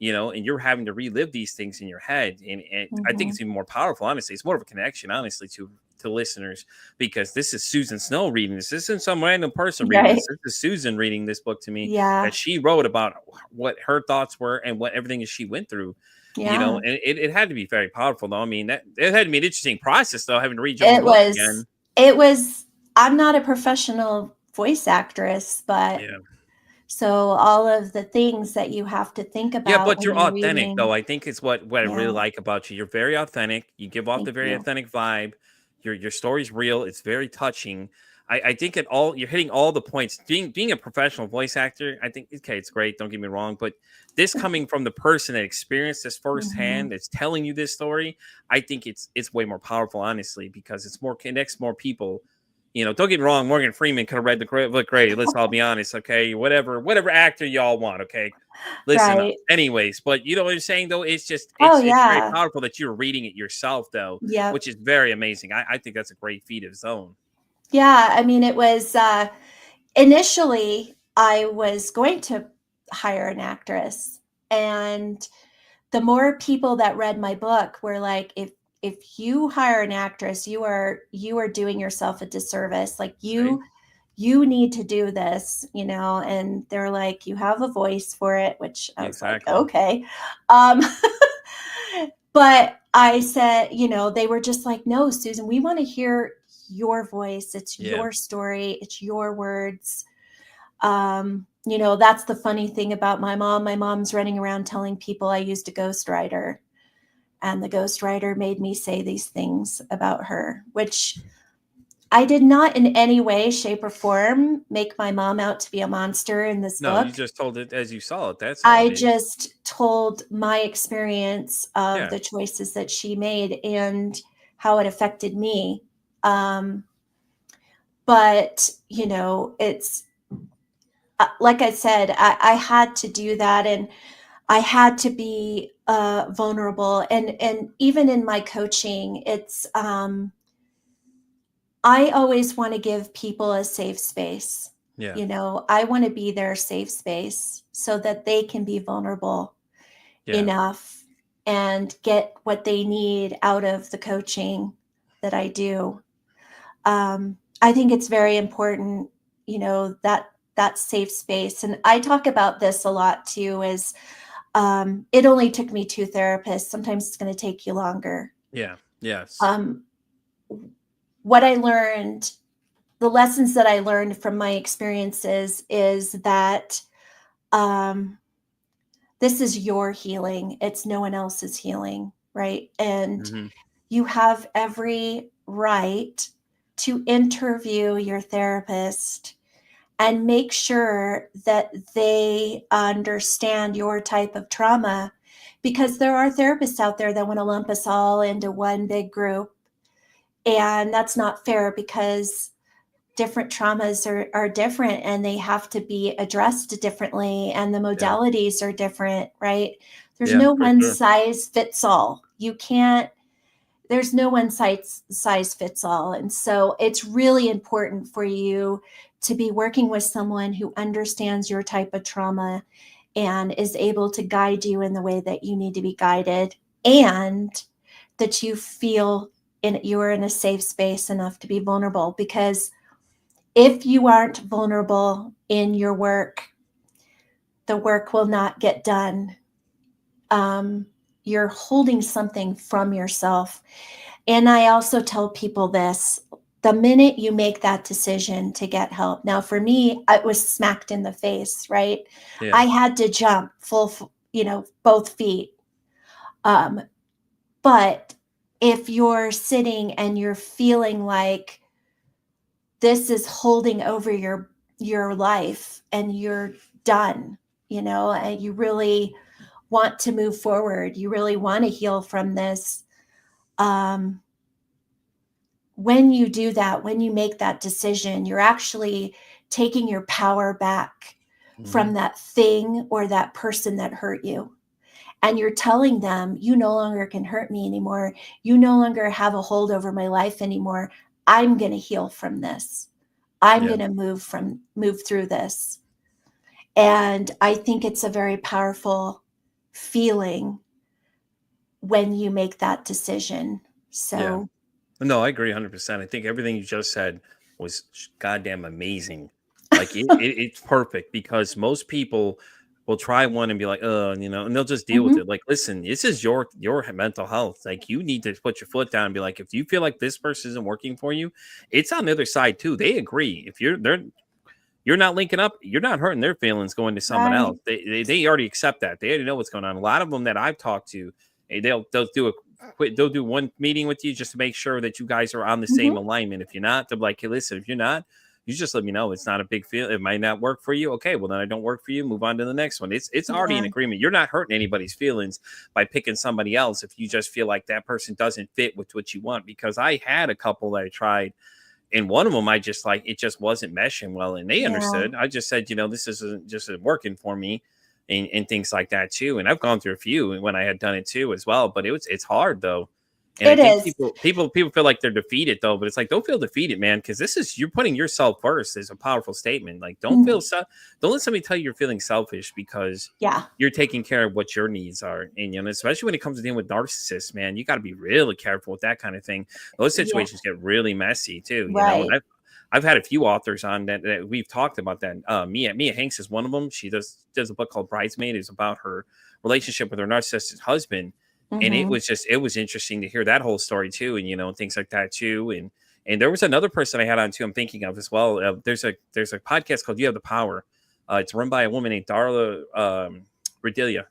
[SPEAKER 2] And you're having to relive these things in your head, and I think
[SPEAKER 3] Mhm.
[SPEAKER 2] it's even more powerful. Honestly, it's more of a connection, honestly, to listeners because this is Susan Snow reading this. This isn't some random person reading
[SPEAKER 3] Right.
[SPEAKER 2] this. This is Susan reading this book to me
[SPEAKER 3] Yeah.
[SPEAKER 2] that she wrote about what her thoughts were and what everything is she went through.
[SPEAKER 3] Yeah.
[SPEAKER 2] And it had to be very powerful, though. I mean, that it had to be an interesting process, though, having to read your own
[SPEAKER 3] It
[SPEAKER 2] book
[SPEAKER 3] was
[SPEAKER 2] again.
[SPEAKER 3] it was I'm not a professional voice actress, but
[SPEAKER 2] Yeah.
[SPEAKER 3] so all of the things that you have to think
[SPEAKER 2] Yeah,
[SPEAKER 3] about
[SPEAKER 2] but
[SPEAKER 3] when
[SPEAKER 2] you're
[SPEAKER 3] you're
[SPEAKER 2] authentic, though.
[SPEAKER 3] reading.
[SPEAKER 2] I think it's what I really
[SPEAKER 3] Yeah,
[SPEAKER 2] like about you. You're very authentic. You give off the
[SPEAKER 3] thank
[SPEAKER 2] very
[SPEAKER 3] you.
[SPEAKER 2] authentic vibe. Your story's real. It's very touching. I think at all you're hitting all the points. Being a professional voice actor, I think okay, it's great. Don't get me wrong, but this coming from the person that experienced this firsthand,
[SPEAKER 3] Mhm.
[SPEAKER 2] that's telling you this story, I think it's way more powerful, honestly, because it's more connects more people. Don't get me wrong. Morgan Freeman could have read the book great. Let's all be honest, okay? Whatever actor y'all want, okay? Listen,
[SPEAKER 3] Right.
[SPEAKER 2] anyways, but you know what I'm saying though? It's just
[SPEAKER 3] Oh,
[SPEAKER 2] it's very
[SPEAKER 3] yeah.
[SPEAKER 2] powerful that you're reading it yourself though,
[SPEAKER 3] Yep.
[SPEAKER 2] which is very amazing. I think that's a great feat of its own.
[SPEAKER 3] Yeah, I mean, it was, initially, I was going to hire an actress, and the more people that read my book were like, if you hire an actress, you are doing yourself a disservice. Like
[SPEAKER 2] Right?
[SPEAKER 3] you need to do this, and they're like, you have a voice for it, which I was like,
[SPEAKER 2] Exactly.
[SPEAKER 3] okay. Um, but I said, they were just like, no, Susan, we want to hear your voice. It's
[SPEAKER 2] Yeah.
[SPEAKER 3] your story. It's your words. That's the funny thing about my mom. My mom's running around telling people I used a ghostwriter. and the ghostwriter made me say these things about her, which I did not in any way, shape, or form make my mom out to be a monster in this
[SPEAKER 2] No, you
[SPEAKER 3] book.
[SPEAKER 2] just told it as you saw it. That's all,
[SPEAKER 3] I
[SPEAKER 2] baby.
[SPEAKER 3] just told my experience of
[SPEAKER 2] Yeah.
[SPEAKER 3] the choices that she made and how it affected me. But, you know, it's like I said, I had to do that, and I had to be vulnerable. And even in my coaching, it's I always want to give people a safe space.
[SPEAKER 2] Yeah.
[SPEAKER 3] You know, I want to be their safe space so that they can be vulnerable
[SPEAKER 2] Yeah.
[SPEAKER 3] enough and get what they need out of the coaching that I do. I think it's very important, you know, that safe space. And I talk about this a lot too, is it only took me 2 therapists. Sometimes it's going to take you longer.
[SPEAKER 2] Yeah. Yes.
[SPEAKER 3] What I learned, the lessons that I learned from my experiences is that this is your healing. It's no one else's healing, right? And
[SPEAKER 2] Mm-hmm.
[SPEAKER 3] you have every right to interview your therapist and make sure that they understand your type of trauma, because there are therapists out there that want to lump us all into one big group. And that's not fair, because different traumas are different and they have to be addressed differently, and the
[SPEAKER 2] Yeah.
[SPEAKER 3] modalities are different, right? There's
[SPEAKER 2] Yeah,
[SPEAKER 3] no
[SPEAKER 2] for
[SPEAKER 3] one
[SPEAKER 2] sure.
[SPEAKER 3] size fits all. You can't, there's no one size fits all. And so it's really important for you to be working with someone who understands your type of trauma and is able to guide you in the way that you need to be guided, and that you feel you're in a safe space enough to be vulnerable. Because if you aren't vulnerable in your work, the work will not get done. You're holding something from yourself. And I also tell people this: the minute you make that decision to get help, now for me, it was smacked in the face, right?
[SPEAKER 2] Yeah.
[SPEAKER 3] I had to jump full, you know, both feet. But if you're sitting and you're feeling like this is holding over your life and you're done, you know, and you really want to move forward, you really want to heal from this, um, when you do that, when you make that decision, you're actually taking your power back
[SPEAKER 2] Mm-hmm.
[SPEAKER 3] from that thing or that person that hurt you. And you're telling them, you no longer can hurt me anymore. You no longer have a hold over my life anymore. I'm going to heal from this. I'm
[SPEAKER 2] Yeah.
[SPEAKER 3] going to move through this. And I think it's a very powerful feeling when you make that decision.
[SPEAKER 2] Yeah.
[SPEAKER 3] So,
[SPEAKER 2] No, I agree 100%. I think everything you just said was goddamn amazing. Like it's perfect, because most people will try one and be like, you know, and they'll just deal with
[SPEAKER 3] mhm,
[SPEAKER 2] it. Like, listen, this is your mental health. Like, you need to put your foot down and be like, if you feel like this person isn't working for you, it's on the other side too. They agree. If you're not linking up, you're not hurting their feelings going to someone
[SPEAKER 3] right.
[SPEAKER 2] else. They already accept that. They already know what's going on. A lot of them that I've talked to, they'll do a quick, they'll do one meeting with you just to make sure that you guys are on the same
[SPEAKER 3] Mhm,
[SPEAKER 2] alignment. If you're not, they're like, hey, listen, if you're not, you just let me know. It's not a big deal. It might not work for you. Okay, well then I don't work for you. Move on to the next one. It's already
[SPEAKER 3] yeah,
[SPEAKER 2] an agreement. You're not hurting anybody's feelings by picking somebody else if you just feel like that person doesn't fit with what you want. Because I had a couple that I tried, and one of them, I just like, it just wasn't meshing well, and they
[SPEAKER 3] yeah.
[SPEAKER 2] understood. I just said, you know, this isn't just working for me, and things like that too. And I've gone through a few when I had done it too as well. But it's hard though. And I
[SPEAKER 3] It
[SPEAKER 2] think
[SPEAKER 3] is.
[SPEAKER 2] people feel like they're defeated though, but it's like, don't feel defeated, man, because this is, you're putting yourself first is a powerful statement. Like, don't
[SPEAKER 3] Mm,
[SPEAKER 2] feel don't let somebody tell you you're feeling selfish because
[SPEAKER 3] yeah,
[SPEAKER 2] you're taking care of what your needs are. And, you know, especially when it comes to dealing with narcissists, man, you got to be really careful with that kind of thing. Those
[SPEAKER 3] yeah,
[SPEAKER 2] situations get really messy too, you know. And
[SPEAKER 3] right.
[SPEAKER 2] I've had a few authors on that we've talked about that. Mia Hanks is one of them. She does a book called Bridesmaid. It's about her relationship with her narcissistic husband, and
[SPEAKER 3] Mhm,
[SPEAKER 2] it was interesting to hear that whole story too, and, you know, things like that too. And there was another person I had on too, I'm thinking of as well. There's a podcast called You Have the Power. It's run by a woman named Darla Radilia.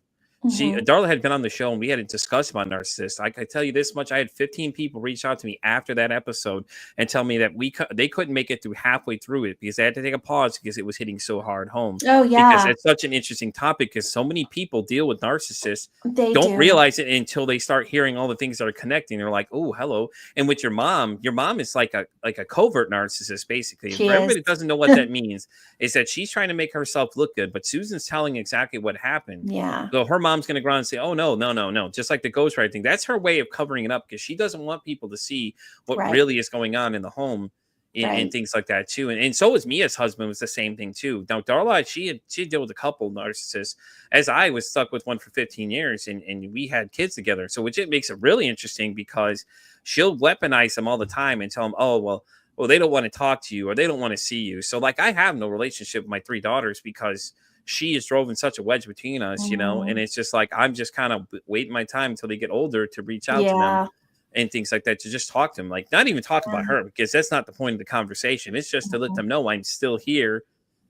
[SPEAKER 3] Mhm.
[SPEAKER 2] Darla had been on the show and we had a discussion about narcissists. I can tell you this much: I had 15 people reach out to me after that episode and tell me that they couldn't make it through halfway through it because they had to take a pause because it was hitting so hard home.
[SPEAKER 3] Oh,
[SPEAKER 2] Because
[SPEAKER 3] yeah.
[SPEAKER 2] it's such an interesting topic because so many people deal with narcissists,
[SPEAKER 3] They
[SPEAKER 2] don't
[SPEAKER 3] do.
[SPEAKER 2] realize it until they start hearing all the things that are connecting. They're like, "Oh, hello." And with your mom is like a covert narcissist, basically. And
[SPEAKER 3] She
[SPEAKER 2] for
[SPEAKER 3] is.
[SPEAKER 2] everybody that doesn't know what that means, is that she's trying to make herself look good, but Susan's telling exactly what happened.
[SPEAKER 3] Yeah.
[SPEAKER 2] So her mom's going to go around and say, "Oh no, no, no, no," just like the ghostwriting thing. That's her way of covering it up because she doesn't want people to see what
[SPEAKER 3] Right.
[SPEAKER 2] really is going on in the home and
[SPEAKER 3] Right.
[SPEAKER 2] things like that too. And so was Mia's husband was the same thing too. Now Darla, she dealt with a couple narcissists, as I was stuck with one for 15 years, and we had kids together. So which it makes it really interesting because she'll weaponize them all the time and tell them, "Oh well, they don't want to talk to you or they don't want to see you." So like I have no relationship with my three daughters because she has driven such a wedge between us, and
[SPEAKER 3] Mhm.
[SPEAKER 2] it's just like I'm just kind of waiting my time until they get older to reach out to them
[SPEAKER 3] Yeah.
[SPEAKER 2] and things like that, to just talk to them, like not even talk about
[SPEAKER 3] Yeah.
[SPEAKER 2] her because that's not the point of the conversation. It's just to let
[SPEAKER 3] Mhm.
[SPEAKER 2] them know I'm still here,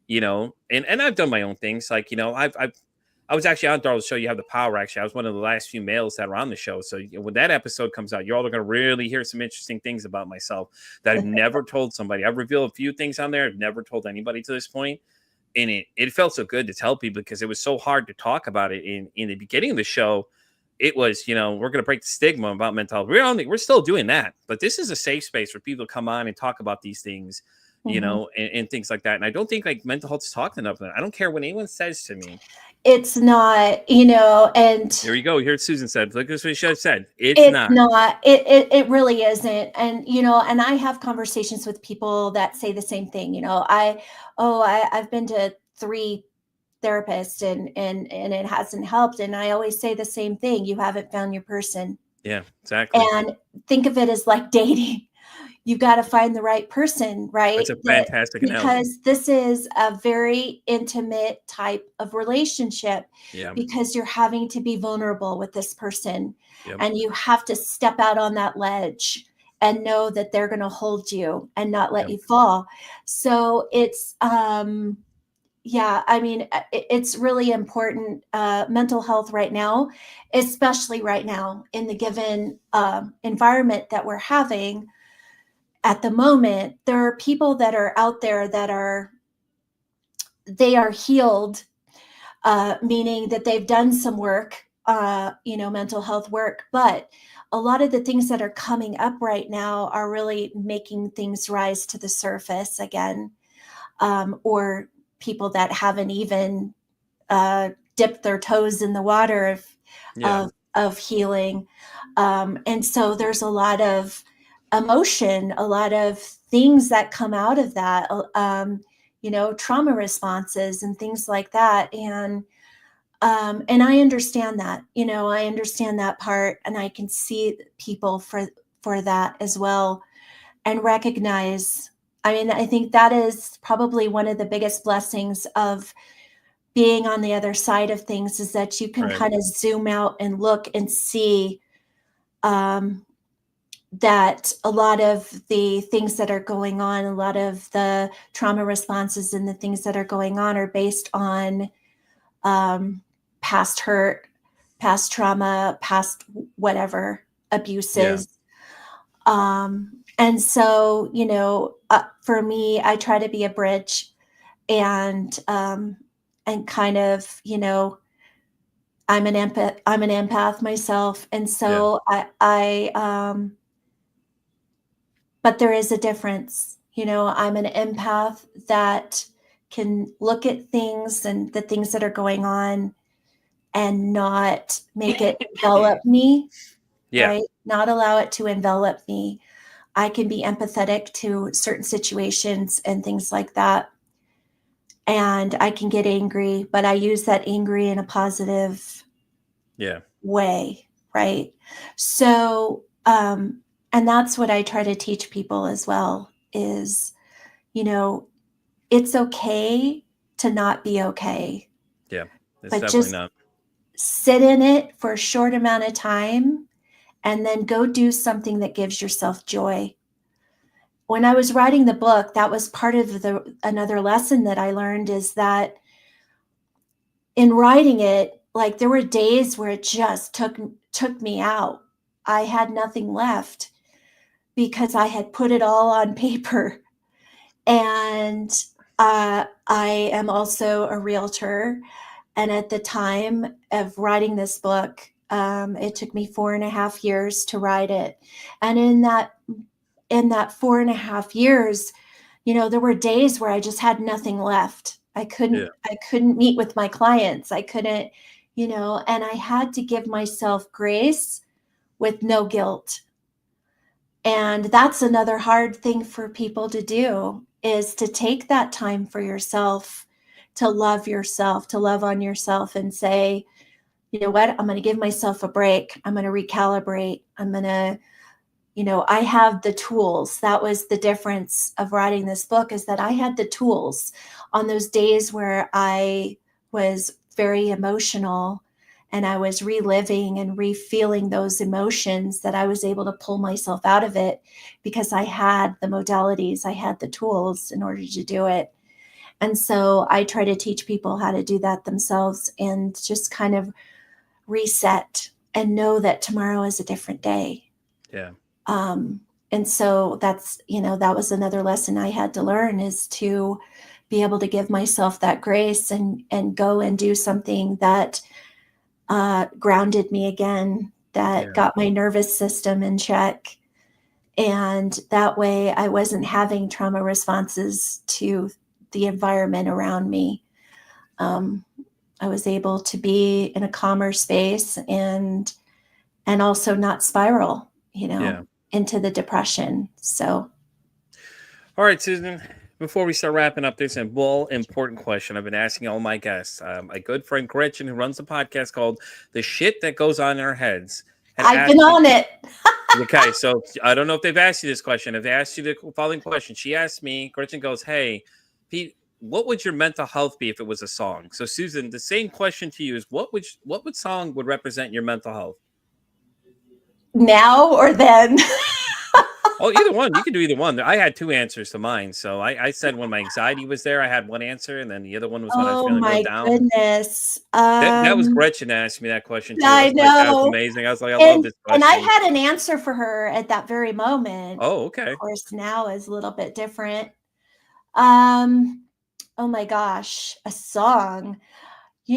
[SPEAKER 2] and I've done my own things. Like, I was actually on Darla's show. You have the power. Actually, I was one of the last few males that were on the show. So when that episode comes out, you're all going to really hear some interesting things about myself that I've never told somebody. I've revealed a few things on there I've never told anybody to this point, and it felt so good to tell people because it was so hard to talk about it in the beginning of the show. It was, we're going to break the stigma about mental health. We're still doing that, but this is a safe space for people to come on and talk about these things,
[SPEAKER 3] Mhm.
[SPEAKER 2] and things like that. And I don't think like mental health is talked enough. I don't care what anyone says to me.
[SPEAKER 3] It's not, and
[SPEAKER 2] There you go. Here's Susan said. Look, that's what she should have said. It's
[SPEAKER 3] it's
[SPEAKER 2] not.
[SPEAKER 3] not. It really isn't. And and I have conversations with people that say the same thing. I've been to 3 therapists and it hasn't helped. And I always say the same thing. You haven't found your person.
[SPEAKER 2] Yeah, exactly.
[SPEAKER 3] And think of it as like dating. You've got to find the right person, right?
[SPEAKER 2] That's a fantastic analogy.
[SPEAKER 3] Because this is a very intimate type of relationship
[SPEAKER 2] Yeah.
[SPEAKER 3] because you're having to be vulnerable with this person
[SPEAKER 2] Yep.
[SPEAKER 3] and you have to step out on that ledge and know that they're going to hold you and not let
[SPEAKER 2] Yep.
[SPEAKER 3] you fall. So it's yeah, I mean, it's really important. Mental health right now, especially right now in the given environment that we're having at the moment, there are people that are out there that they are healed, meaning that they've done some work, mental health work, but a lot of the things that are coming up right now are really making things rise to the surface again, or people that haven't even dipped their toes in the water
[SPEAKER 2] Yeah.
[SPEAKER 3] of healing. And so there's a lot of emotion, a lot of things that come out of that, trauma responses and things like that. And I understand that, I understand that part, and I can see people for that as well, and recognize. I mean, I think that is probably one of the biggest blessings of being on the other side of things is that you can
[SPEAKER 2] Right.
[SPEAKER 3] kind of zoom out and look and see um, that a lot of the things that are going on, a lot of the trauma responses and the things that are going on are based on um, past hurt, past trauma, past whatever
[SPEAKER 2] Yeah.
[SPEAKER 3] abuses. And so, for me, I try to be a bridge and kind of, I'm an empath myself, and
[SPEAKER 2] Yeah.
[SPEAKER 3] so but there is a difference. I'm an empath that can look at things and the things that are going on and not make it envelop me,
[SPEAKER 2] Yeah.
[SPEAKER 3] right? Not allow it to envelop me. I can be empathetic to certain situations and things like that. And I can get angry, but I use that angry in a positive
[SPEAKER 2] Yeah.
[SPEAKER 3] way, right? So, and that's what I try to teach people as well is, you know, it's okay to not be okay,
[SPEAKER 2] Yeah. It's
[SPEAKER 3] but
[SPEAKER 2] definitely
[SPEAKER 3] just
[SPEAKER 2] not.
[SPEAKER 3] sit in it for a short amount of time and then go do something that gives yourself joy. When I was writing the book, that was part of another lesson that I learned is that in writing it, like there were days where it just took me out. I had nothing left because I had put it all on paper. And I am also a realtor. And at the time of writing this book, it took me 4.5 years to write it. And in that 4.5 years, there were days where I just had nothing left. I couldn't meet with my clients. I couldn't, and I had to give myself grace with no guilt. And that's another hard thing for people to do, is to take that time for yourself, to love on yourself and say, you know what, I'm going to give myself a break. I'm going to recalibrate. I'm going to, I have the tools. That was the difference of writing this book, is that I had the tools on those days where I was very emotional and I was reliving and refeeling those emotions, that I was able to pull myself out of it because I had the modalities, I had the tools in order to do it. And so I try to teach people how to do that themselves and just kind of reset and know that tomorrow is a different day.
[SPEAKER 2] Yeah.
[SPEAKER 3] And so that's, that was another lesson I had to learn, is to be able to give myself that grace and go and do something that grounded me again, that got my nervous system in check. And that way I wasn't having trauma responses to the environment around me. I was able to be in a calmer space and also not spiral, into the depression. So.
[SPEAKER 2] All right, Susan, before we start wrapping up, there's a important question I've been asking all my guests. My good friend Gretchen, who runs a podcast called The Shit That Goes On in Our Heads.
[SPEAKER 3] I've been on it.
[SPEAKER 2] Okay, so I don't know if they've asked you this question. If they asked you the following question, she asked me, Gretchen goes, hey, Pete, what would your mental health be if it was a song? So, Susan, the same question to you is, what song would represent your mental health?
[SPEAKER 3] Now or then?
[SPEAKER 2] Oh, either one. You can do either one. I had two answers to mine. So I said when my anxiety was there, I had one answer, and then the other one was when I was feeling real down.
[SPEAKER 3] Oh my goodness!
[SPEAKER 2] That was Gretchen asked me that question too.
[SPEAKER 3] I know.
[SPEAKER 2] That was amazing. I was like, I love this question.
[SPEAKER 3] And I had an answer for her at that very moment.
[SPEAKER 2] Oh, okay.
[SPEAKER 3] Of course, now is a little bit different. Oh my gosh, a song.
[SPEAKER 2] It's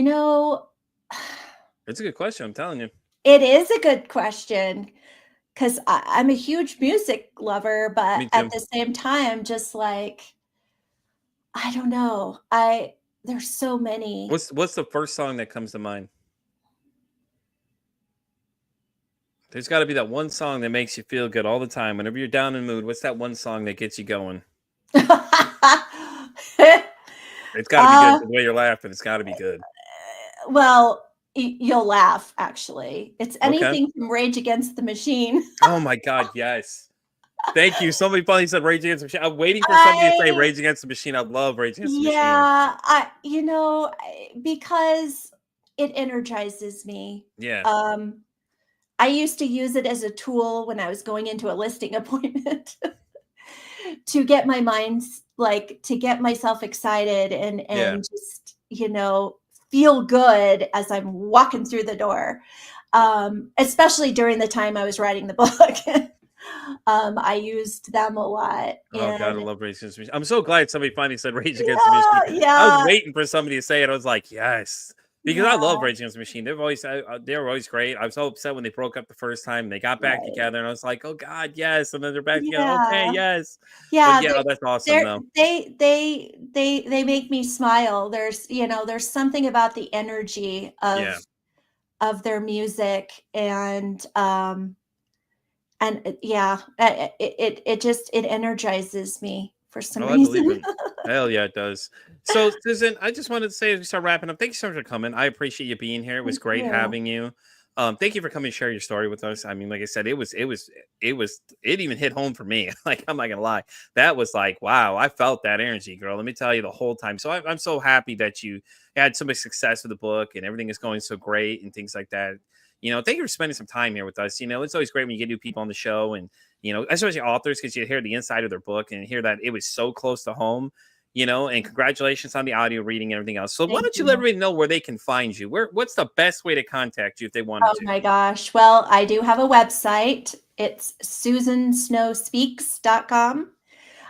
[SPEAKER 2] a good question. I'm telling you.
[SPEAKER 3] It is a good question, because I'm a huge music lover, but at the same time, just like, I don't know. There's so many.
[SPEAKER 2] What's the first song that comes to mind? There's got to be that one song that makes you feel good all the time. Whenever you're down in mood, what's that one song that gets you going? It's got to be good. The way you're laughing, it's got to be good.
[SPEAKER 3] Well, you'll laugh, actually. It's anything from Rage Against the Machine.
[SPEAKER 2] Oh my God, yes. Thank you. Somebody finally said Rage Against the Machine. I'm waiting for somebody to say Rage Against the Machine. I love Rage Against the Machine.
[SPEAKER 3] Yeah, because it energizes me.
[SPEAKER 2] Yeah.
[SPEAKER 3] I used to use it as a tool when I was going into a listing appointment to get my mind, to get myself excited and just, feel good as I'm walking through the door. Especially during the time I was writing the book. I used them a lot.
[SPEAKER 2] Oh God, I love Rage Against the Machine. I'm so glad somebody finally said Rage Against the Machine.
[SPEAKER 3] Yeah.
[SPEAKER 2] I was waiting for somebody to say it. I was like, yes. Because I love Rage Against the Machine. They were always great. I was so upset when they broke up the first time. They got back together, and I was like, "Oh God, yes!" And then they're back together. Okay, yes.
[SPEAKER 3] Yeah,
[SPEAKER 2] that's awesome though.
[SPEAKER 3] They make me smile. There's something about the energy of their music, and it energizes me for some reason.
[SPEAKER 2] I believe it. Hell yeah, it does. So, Susan, I just wanted to say as we start wrapping up, thank you so much for coming. I appreciate you being here. It was great having you. Thank you for coming and share your story with us. I mean, like I said, it even hit home for me. Like, I'm not gonna lie. That was like, wow, I felt that energy, girl. Let me tell you, the whole time. So I'm so happy that you had so much success with the book and everything is going so great and things like that. Thank you for spending some time here with us. It's always great when you get new people on the show and, especially authors, because you hear the inside of their book and hear that it was so close to home. and congratulations on the audio reading and everything else. So why
[SPEAKER 3] Thank
[SPEAKER 2] don't you
[SPEAKER 3] you.
[SPEAKER 2] let everybody know where they can find you? What's the best way to contact you if they wanted
[SPEAKER 3] Oh
[SPEAKER 2] to?
[SPEAKER 3] my gosh. Well, I do have a website. It's susansnowspeaks.com.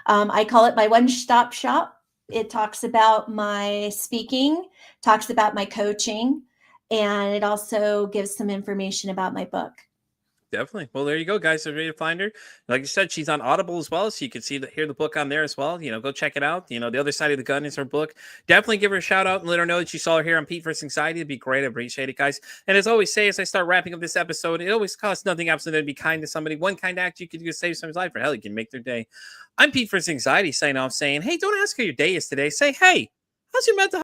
[SPEAKER 3] I call it my one-stop shop. It talks about my speaking, talks about my coaching, and it also gives some information about my book.
[SPEAKER 2] Definitely. Well, there you go, guys. So ready to find her. Like you said, she's on Audible as well, so you can hear the book on there as well. Go check it out. The other side of the gun is her book. Definitely give her a shout out and let her know that you saw her here on Pete vs. Anxiety. It'd be great. I appreciate it, guys. And as always say, as I start wrapping up this episode, it always costs nothing absolutely to be kind to somebody. One kind act you could do to save someone's life, or hell, you can make their day. I'm Pete vs. Anxiety, signing off, saying, hey, don't ask how your day is today. Say, hey, how's your mental